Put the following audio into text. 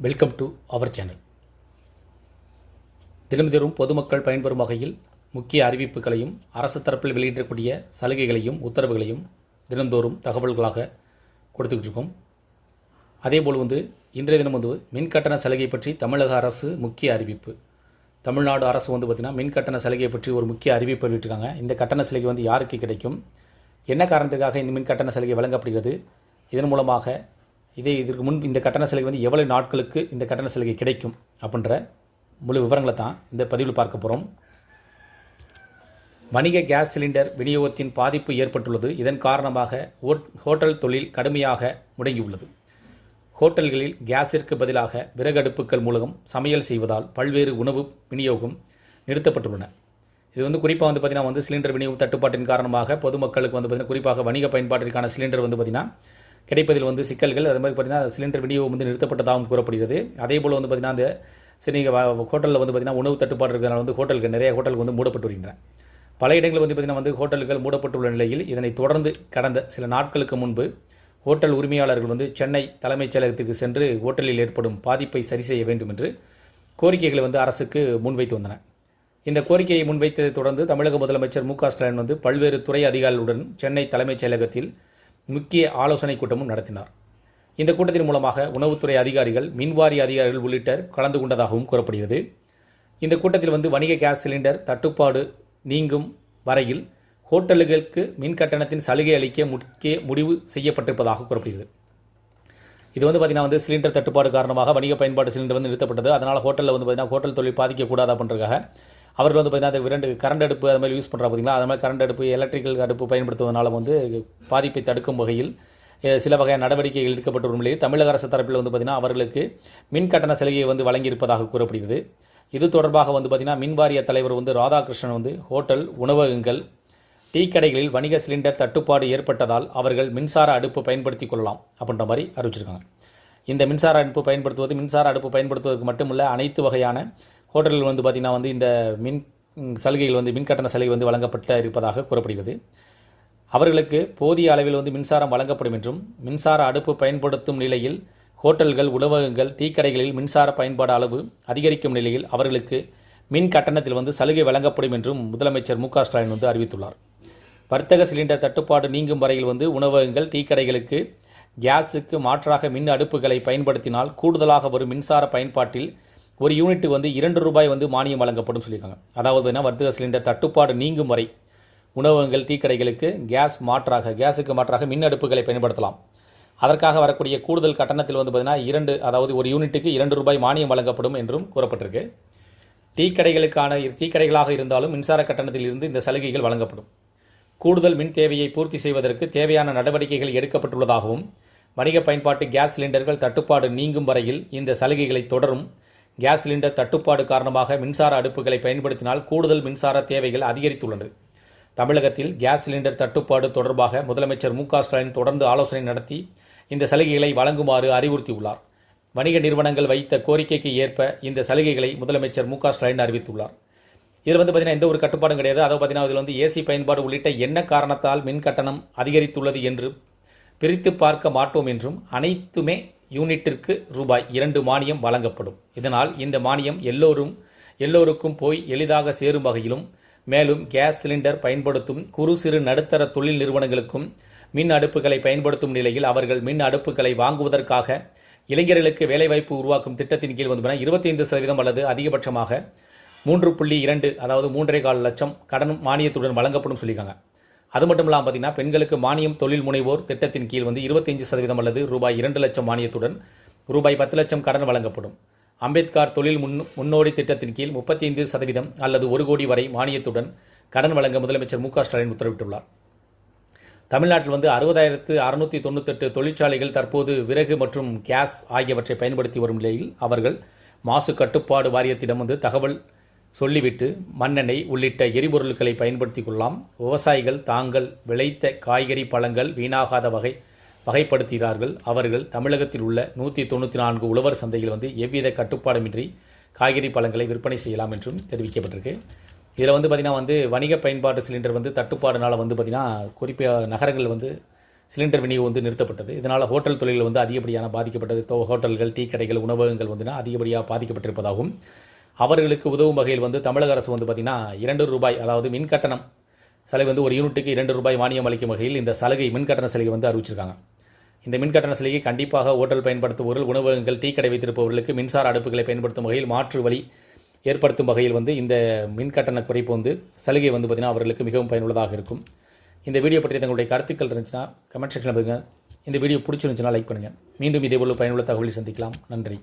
Welcome to our channel. தினம்தோறும் பொதுமக்கள் பயன்பெறும் வகையில் முக்கிய அறிவிப்புகளையும் அரசு தரப்பில் வெளியிடக்கூடிய சலுகைகளையும் உத்தரவுகளையும் தினந்தோறும் தகவல்களாக கொடுத்துக்கிட்டு இருக்கோம். அதேபோல் இன்றைய தினம் மின் கட்டண சலுகை பற்றி தமிழக அரசு முக்கிய அறிவிப்பு. தமிழ்நாடு அரசு பார்த்திங்கன்னா மின் கட்டண சலுகை பற்றி ஒரு முக்கிய அறிவிப்பு வெளியிட்டிருக்காங்க. இந்த கட்டண சலுகை யாருக்கு கிடைக்கும், என்ன காரணத்துக்காக இந்த மின் கட்டண சலுகை வழங்கப்படுகிறது, இதன் மூலமாக இதற்கு முன் இந்த கட்டண சலுகை எவ்வளவு நாட்களுக்கு இந்த கட்டண சலுகை கிடைக்கும் அப்படின்ற முழு விவரங்களை தான் இந்த பதிவில் பார்க்க போகிறோம். வணிக கேஸ் சிலிண்டர் விநியோகத்தின் பாதிப்பு ஏற்பட்டுள்ளது. இதன் காரணமாக ஹோட்டல் தொழில் கடுமையாக முடங்கியுள்ளது. ஹோட்டல்களில் கேஸிற்கு பதிலாக விறகடுப்புகள் மூலம் சமையல் செய்வதால் பல்வேறு உணவு விநியோகம் நிறுத்தப்பட்டுள்ளன. இது குறிப்பாக பார்த்திங்கன்னா சிலிண்டர் விநியோகம் தட்டுப்பாட்டின் காரணமாக பொதுமக்களுக்கு பார்த்திங்கன்னா குறிப்பாக வணிக பயன்பாட்டிற்கான சிலிண்டர் பார்த்திங்கன்னா கிடைப்பதில் சிக்கல்கள், அது மாதிரி பார்த்திங்கன்னா சிலிண்டர் விநியோகம் நிறுத்தப்பட்டதாகவும் கூறப்படுகிறது. அதேபோல் பார்த்திங்கன்னா அந்த ஹோட்டலில் பார்த்திங்கன்னா உணவு தட்டுப்பாடு இருக்கிறதுனால ஹோட்டல்கள் நிறைய ஹோட்டல்கள் மூடப்பட்டு வருகின்றன. பல இடங்கள் பார்த்திங்கன்னா ஹோட்டல்கள் மூடப்பட்டுள்ள நிலையில் இதனை தொடர்ந்து கடந்த சில நாட்களுக்கு முன்பு ஹோட்டல் உரிமையாளர்கள் சென்னை தலைமைச் செயலகத்திற்கு சென்று ஹோட்டலில் ஏற்படும் பாதிப்பை சரி செய்ய வேண்டும் என்று கோரிக்கைகளை அரசுக்கு முன்வைத்து வந்தன. இந்த கோரிக்கையை முன்வைத்ததை தொடர்ந்து தமிழக முதலமைச்சர் மு க ஸ்டாலின் பல்வேறு துறை அதிகாரிகளுடன் சென்னை தலைமைச் செயலகத்தில் முக்கிய ஆலோசனை கூட்டமும் நடத்தினார். இந்த கூட்டத்தின் மூலமாக உணவுத்துறை அதிகாரிகள், மின்வாரிய அதிகாரிகள் உள்ளிட்டோர் கலந்து கொண்டதாகவும் கூறப்படுகிறது. இந்த கூட்டத்தில் வணிக கேஸ் சிலிண்டர் தட்டுப்பாடு நீங்கும் வரையில் ஹோட்டல்களுக்கு மின் கட்டணத்தின் சலுகை அளிக்க முக்கிய முடிவு செய்யப்பட்டிருப்பதாக கூறப்படுகிறது. இது பார்த்திங்கன்னா சிலிண்டர் தட்டுப்பாடு காரணமாக வணிக பயன்பாடு சிலிண்டர் நிறுத்தப்பட்டது. அதனால் ஹோட்டலில் பார்த்திங்கன்னா ஹோட்டல் தொழில் பாதிக்கக்கூடாது அப்படின்றதுக்காக அவர்கள் பார்த்திங்கன்னா அது கரண்ட் அடுப்பு அது மாதிரி யூஸ் பண்ணுறா பார்த்திங்களா, அது மாதிரி கரண்ட் அடுப்பு எலக்ட்ரிக்கல் அடுப்பு பயன்படுத்துவதனால பாதிப்பை தடுக்கும் வகையில் சில வகையான நடவடிக்கைகள் எடுக்கப்பட்ட ஒரு நிலையில் தமிழக அரசு தரப்பில் பார்த்திங்கன்னா அவர்களுக்கு மின் கட்டண சலுகையை வழங்கியிருப்பதாக கூறப்படுகிறது. இது தொடர்பாக பார்த்திங்கன்னா மின்வாரிய தலைவர் ராதாகிருஷ்ணன் ஹோட்டல், உணவகங்கள், டீ கடைகளில் வணிக சிலிண்டர் தட்டுப்பாடு ஏற்பட்டதால் அவர்கள் மின்சார அடுப்பு பயன்படுத்தி கொள்ளலாம் அப்படின்ற மாதிரி அறிவிச்சிருக்காங்க. இந்த மின்சார அடுப்பு பயன்படுத்துவதற்கு மட்டுமல்ல, அனைத்து வகையான ஹோட்டல்கள் பார்த்திங்கன்னா இந்த மின் சலுகைகள் மின் கட்டண சலுகை வழங்கப்பட்ட இருப்பதாக கூறப்படுகிறது. அவர்களுக்கு போதிய அளவில் மின்சாரம் வழங்கப்படும் என்றும், மின்சார அடுப்பு பயன்படுத்தும் நிலையில் ஹோட்டல்கள், உணவகங்கள், டீ கடைகளில் மின்சார பயன்பாடு அளவு அதிகரிக்கும் நிலையில் அவர்களுக்கு மின் கட்டணத்தில் சலுகை வழங்கப்படும் என்றும் முதலமைச்சர் மு க ஸ்டாலின் அறிவித்துள்ளார். வர்த்தக சிலிண்டர் தட்டுப்பாடு நீங்கும் வரையில் உணவகங்கள், டீ கடைகளுக்கு கேஸுக்கு மாற்றாக மின் அடுப்புகளை பயன்படுத்தினால் கூடுதலாக வரும் மின்சார பயன்பாட்டில் ஒரு யூனிட் ₹2 மானியம் வழங்கப்படும் சொல்லியிருக்காங்க. அதாவது வர்த்தக சிலிண்டர் தட்டுப்பாடு நீங்கும் வரை உணவகங்கள், டீ கடைகளுக்கு கேஸுக்கு மாற்றாக மின் அடுப்புகளை பயன்படுத்தலாம். அதற்காக வரக்கூடிய கூடுதல் கட்டணத்தில் பார்த்திங்கன்னா அதாவது ஒரு யூனிட்டுக்கு ₹2 மானியம் வழங்கப்படும் என்றும் கூறப்பட்டிருக்கு. டீ கடைகளாக இருந்தாலும் மின்சார கட்டணத்தில் இருந்து இந்த சலுகைகள் வழங்கப்படும். கூடுதல் மின் தேவையை பூர்த்தி செய்வதற்கு தேவையான நடவடிக்கைகள் எடுக்கப்பட்டுள்ளதாகவும், வணிக பயன்பாட்டு கேஸ் சிலிண்டர்கள் தட்டுப்பாடு நீங்கும் வரையில் இந்த சலுகைகளை தொடரும். கேஸ் சிலிண்டர் தட்டுப்பாடு காரணமாக மின்சார அடுப்புகளை பயன்படுத்தினால் கூடுதல் மின்சார தேவைகள் அதிகரித்துள்ளது. தமிழகத்தில் கேஸ் சிலிண்டர் தட்டுப்பாடு தொடர்பாக முதலமைச்சர் மு க ஸ்டாலின் தொடர்ந்து ஆலோசனை நடத்தி இந்த சலுகைகளை வழங்குமாறு அறிவுறுத்தியுள்ளார். வணிக நிறுவனங்கள் வைத்த கோரிக்கைக்கு ஏற்ப இந்த சலுகைகளை முதலமைச்சர் மு க ஸ்டாலின் அறிவித்துள்ளார். இதில் பார்த்திங்கன்னா எந்த ஒரு கட்டுப்பாடும் கிடையாது. அதாவது பார்த்திங்கன்னா இதில் ஏசி பயன்பாடு உள்ளிட்ட என்ன காரணத்தால் மின் கட்டணம் அதிகரித்துள்ளது என்று பிரித்து பார்க்க மாட்டோம் என்றும், அனைத்துமே யூனிட்டிற்கு ₹2 மானியம் வழங்கப்படும். இதனால் இந்த மானியம் எல்லோருக்கும் போய் எளிதாக சேரும் வகையிலும், மேலும் கேஸ் சிலிண்டர் பயன்படுத்தும் குறு சிறு நடுத்தர தொழில் நிறுவனங்களுக்கும் மின் அடுப்புகளை பயன்படுத்தும் நிலையில் அவர்கள் மின் அடுப்புகளை வாங்குவதற்காக இளைஞர்களுக்கு வேலைவாய்ப்பு உருவாக்கும் திட்டத்தின் கீழ் 25% அல்லது அதிகபட்சமாக 3.2 அதாவது 3.25 லட்சம் கடன் மானியத்துடன் வழங்கப்படும் சொல்லியிருக்காங்க. அது மட்டும் இல்லாமல் பார்த்திங்கன்னா பெண்களுக்கு மானியம் தொழில் முனைவோர் திட்டத்தின் கீழ் 25% அல்லது ₹2 லட்சம் மானியத்துடன் ₹10 லட்சம் கடன் வழங்கப்படும். அம்பேத்கர் தொழில் முன்னோடி திட்டத்தின் கீழ் 35% அல்லது ₹1 கோடி வரை மானியத்துடன் கடன் வழங்க முதலமைச்சர் மு க ஸ்டாலின் உத்தரவிட்டுள்ளார். தமிழ்நாட்டில் 60,698 தொழிற்சாலைகள் தற்போது விறகு மற்றும் கேஸ் ஆகியவற்றை பயன்படுத்தி வரும் நிலையில் அவர்கள் மாசு கட்டுப்பாடு வாரியத்திடம் தகவல் சொல்லிவிட்டு மண்ணெண்ணெய் உள்ளிட்ட எரிபொருட்களை பயன்படுத்தி கொள்ளலாம். விவசாயிகள் தாங்கள் விளைத்த காய்கறி, பழங்கள் வீணாகாத வகைப்படுத்துகிறார்கள். அவர்கள் தமிழகத்தில் உள்ள 194 உழவர் சந்தையில் எவ்வித கட்டுப்பாடுமின்றி காய்கறி, பழங்களை விற்பனை செய்யலாம் என்றும் தெரிவிக்கப்பட்டிருக்கு. இதில் பார்த்திங்கன்னா வணிக பயன்பாட்டு சிலிண்டர் தட்டுப்பாடுனால் பார்த்திங்கன்னா குறிப்பாக நகரங்கள் சிலிண்டர் விநியோகம் வந்து நிறுத்தப்பட்டது. இதனால் ஹோட்டல் தொழில் வந்து அதிகப்படியான பாதிக்கப்பட்டது. ஹோட்டல்கள், டீ கடைகள், உணவகங்கள் வந்து அதிகப்படியாக பாதிக்கப்பட்டிருப்பதாகவும், அவர்களுக்கு உதவும் வகையில் வந்து தமிழக அரசு வந்து பார்த்திங்கன்னா ₹2 அதாவது மின் கட்டணம் சலுகை வந்து ஒரு யூனிட்டுக்கு ₹2 மானியம் அளிக்கும் வகையில் இந்த சலுகை மின் கட்டண சலுகை வந்து அறிவிச்சிருக்காங்க. இந்த மின் கட்டண சலுகை கண்டிப்பாக ஹோட்டல் பயன்படுத்துபவர்கள், உணவகங்கள், டீ கடை வைத்திருப்பவர்களுக்கு மின்சார அடுப்புகளை பயன்படுத்தும் வகையில் மாற்று வழி ஏற்படுத்தும் வகையில் வந்து இந்த மின் கட்டண குறைப்பு வந்து சலுகை வந்து பார்த்திங்கன்னா அவர்களுக்கு மிகவும் பயனுள்ளதாக இருக்கும். இந்த வீடியோ பற்றி தங்களுடைய கருத்துக்கள் இருந்துச்சுன்னா கமெண்ட் செக்ஷனில் பாருங்கள். இந்த வீடியோ பிடிச்சிருந்துச்சுன்னா லைக் பண்ணுங்கள். மீண்டும் இதேபோல் பயனுள்ள தகவலை சந்திக்கலாம். நன்றி.